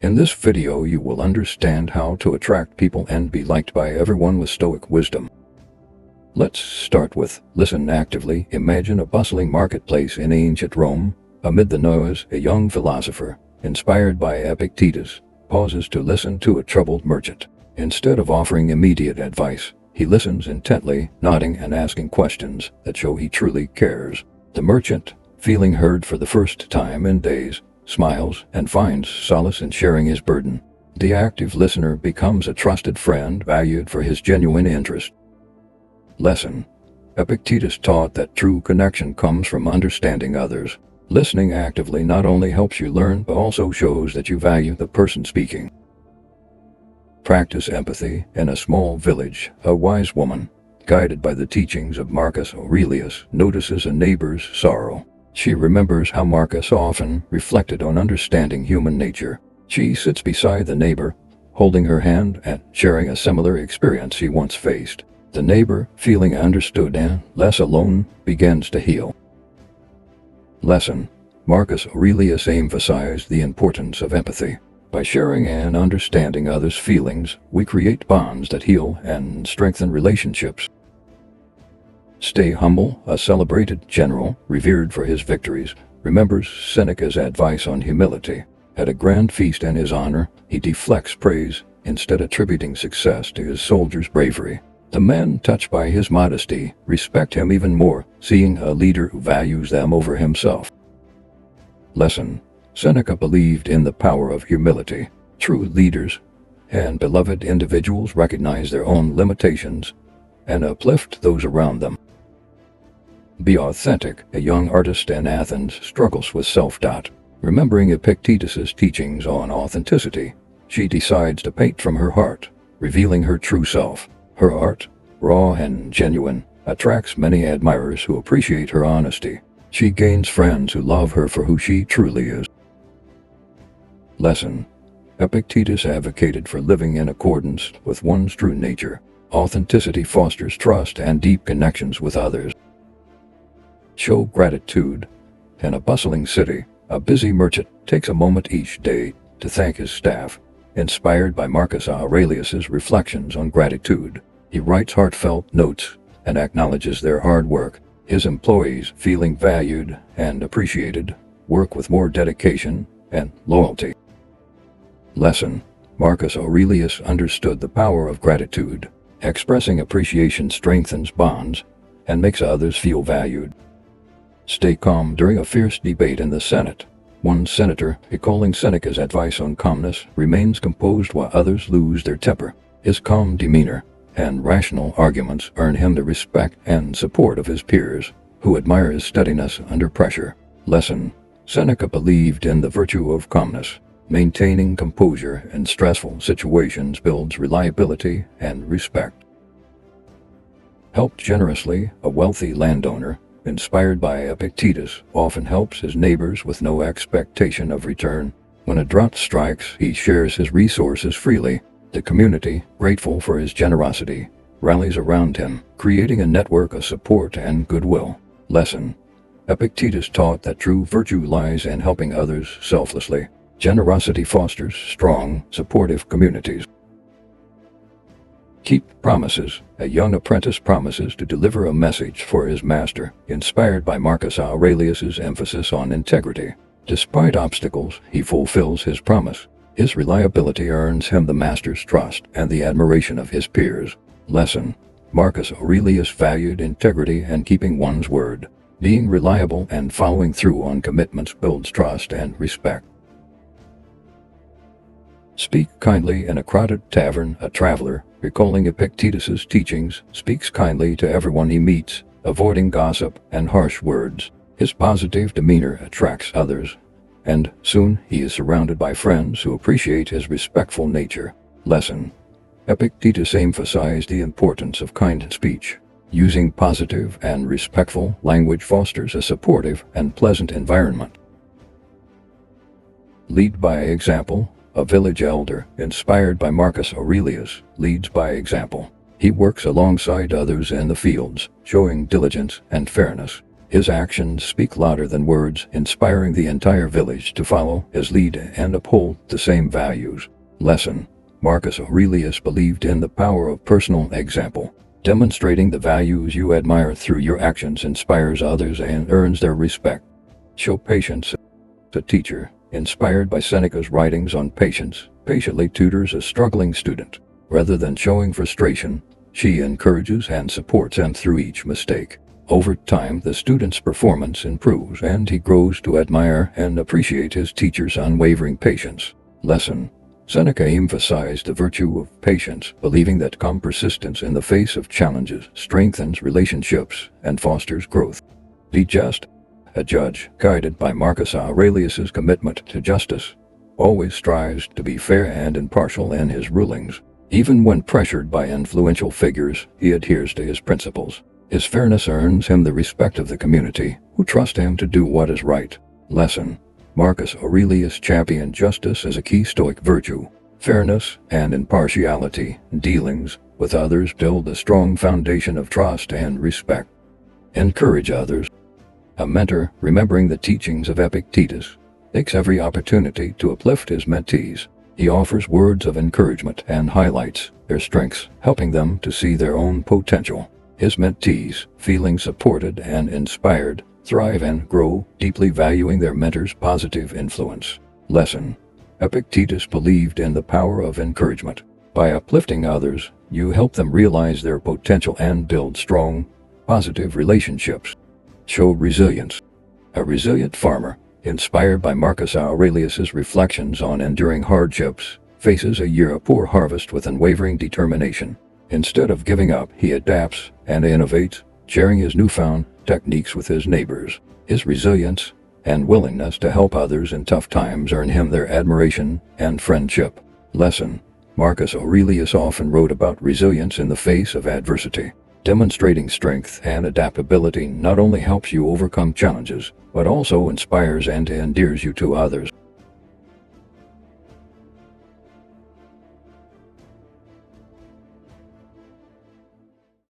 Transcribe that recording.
In this video you will understand how to attract people and be liked by everyone with Stoic wisdom. Let's start with listen actively. Imagine a bustling marketplace in ancient Rome. Amid the noise, a young philosopher, inspired by Epictetus, pauses to listen to a troubled merchant. Instead of offering immediate advice, he listens intently, nodding and asking questions that show he truly cares. The merchant, feeling heard for the first time in days, smiles and finds solace in sharing his burden. The active listener becomes a trusted friend valued for his genuine interest. Lesson: Epictetus taught that true connection comes from understanding others. Listening actively not only helps you learn but also shows that you value the person speaking. Practice empathy. In a small village, a wise woman, guided by the teachings of Marcus Aurelius, notices a neighbor's sorrow. She remembers how Marcus often reflected on understanding human nature. She sits beside the neighbor, holding her hand and sharing a similar experience she once faced. The neighbor, feeling understood and less alone, begins to heal. Lesson: Marcus Aurelius emphasized the importance of empathy. By sharing and understanding others' feelings, we create bonds that heal and strengthen relationships. Stay humble. A celebrated general, revered for his victories, remembers Seneca's advice on humility. At a grand feast in his honor, he deflects praise, instead attributing success to his soldiers' bravery. The men, touched by his modesty, respect him even more, seeing a leader who values them over himself. Lesson: Seneca believed in the power of humility. True leaders and beloved individuals recognize their own limitations and uplift those around them. Be authentic. A young artist in Athens struggles with self-doubt. Remembering Epictetus' teachings on authenticity, she decides to paint from her heart, revealing her true self. Her art, raw and genuine, attracts many admirers who appreciate her honesty. She gains friends who love her for who she truly is. Lesson: Epictetus advocated for living in accordance with one's true nature. Authenticity fosters trust and deep connections with others. Show gratitude. In a bustling city, a busy merchant takes a moment each day to thank his staff. Inspired by Marcus Aurelius' reflections on gratitude, he writes heartfelt notes and acknowledges their hard work. His employees, feeling valued and appreciated, work with more dedication and loyalty. Lesson: Marcus Aurelius understood the power of gratitude. Expressing appreciation strengthens bonds and makes others feel valued. Stay calm. During a fierce debate in the Senate, one senator, recalling Seneca's advice on calmness, remains composed while others lose their temper. His calm demeanor and rational arguments earn him the respect and support of his peers, who admire his steadiness under pressure. Lesson: Seneca believed in the virtue of calmness. Maintaining composure in stressful situations builds reliability and respect. Help generously. A wealthy landowner, inspired by Epictetus, often helps his neighbors with no expectation of return. When a drought strikes, he shares his resources freely. The community, grateful for his generosity, rallies around him, creating a network of support and goodwill. Lesson: Epictetus taught that true virtue lies in helping others selflessly. Generosity fosters strong, supportive communities. Keep promises. A young apprentice promises to deliver a message for his master, inspired by Marcus Aurelius' emphasis on integrity. Despite obstacles, he fulfills his promise. His reliability earns him the master's trust and the admiration of his peers. Lesson: Marcus Aurelius valued integrity and keeping one's word. Being reliable and following through on commitments builds trust and respect. Speak kindly. In a crowded tavern, a traveler, recalling Epictetus' teachings, speaks kindly to everyone he meets, avoiding gossip and harsh words. His positive demeanor attracts others, and soon he is surrounded by friends who appreciate his respectful nature. Lesson: Epictetus emphasized the importance of kind speech. Using positive and respectful language fosters a supportive and pleasant environment. Lead by example. A village elder, inspired by Marcus Aurelius, leads by example. He works alongside others in the fields, showing diligence and fairness. His actions speak louder than words, inspiring the entire village to follow his lead and uphold the same values. Lesson: Marcus Aurelius believed in the power of personal example. Demonstrating the values you admire through your actions inspires others and earns their respect. Show patience. A teacher, inspired by Seneca's writings on patience, patiently tutors a struggling student. Rather than showing frustration, she encourages and supports him through each mistake. Over time, the student's performance improves and he grows to admire and appreciate his teacher's unwavering patience. Lesson: Seneca emphasized the virtue of patience, believing that calm persistence in the face of challenges strengthens relationships and fosters growth. Be just. A judge, guided by Marcus Aurelius's commitment to justice, always strives to be fair and impartial in his rulings. Even when pressured by influential figures, he adheres to his principles. His fairness earns him the respect of the community, who trust him to do what is right. Lesson: Marcus Aurelius championed justice as a key Stoic virtue. Fairness and impartiality in dealings with others build a strong foundation of trust and respect. Encourage others. A mentor, remembering the teachings of Epictetus, takes every opportunity to uplift his mentees. He offers words of encouragement and highlights their strengths, helping them to see their own potential. His mentees, feeling supported and inspired, thrive and grow, deeply valuing their mentor's positive influence. Lesson: Epictetus believed in the power of encouragement. By uplifting others, you help them realize their potential and build strong, positive relationships. Show resilience. A resilient farmer, inspired by Marcus Aurelius's reflections on enduring hardships, faces a year of poor harvest with unwavering determination. Instead of giving up, he adapts and innovates, sharing his newfound techniques with his neighbors. His resilience and willingness to help others in tough times earn him their admiration and friendship. Lesson: Marcus Aurelius often wrote about resilience in the face of adversity. Demonstrating strength and adaptability not only helps you overcome challenges, but also inspires and endears you to others.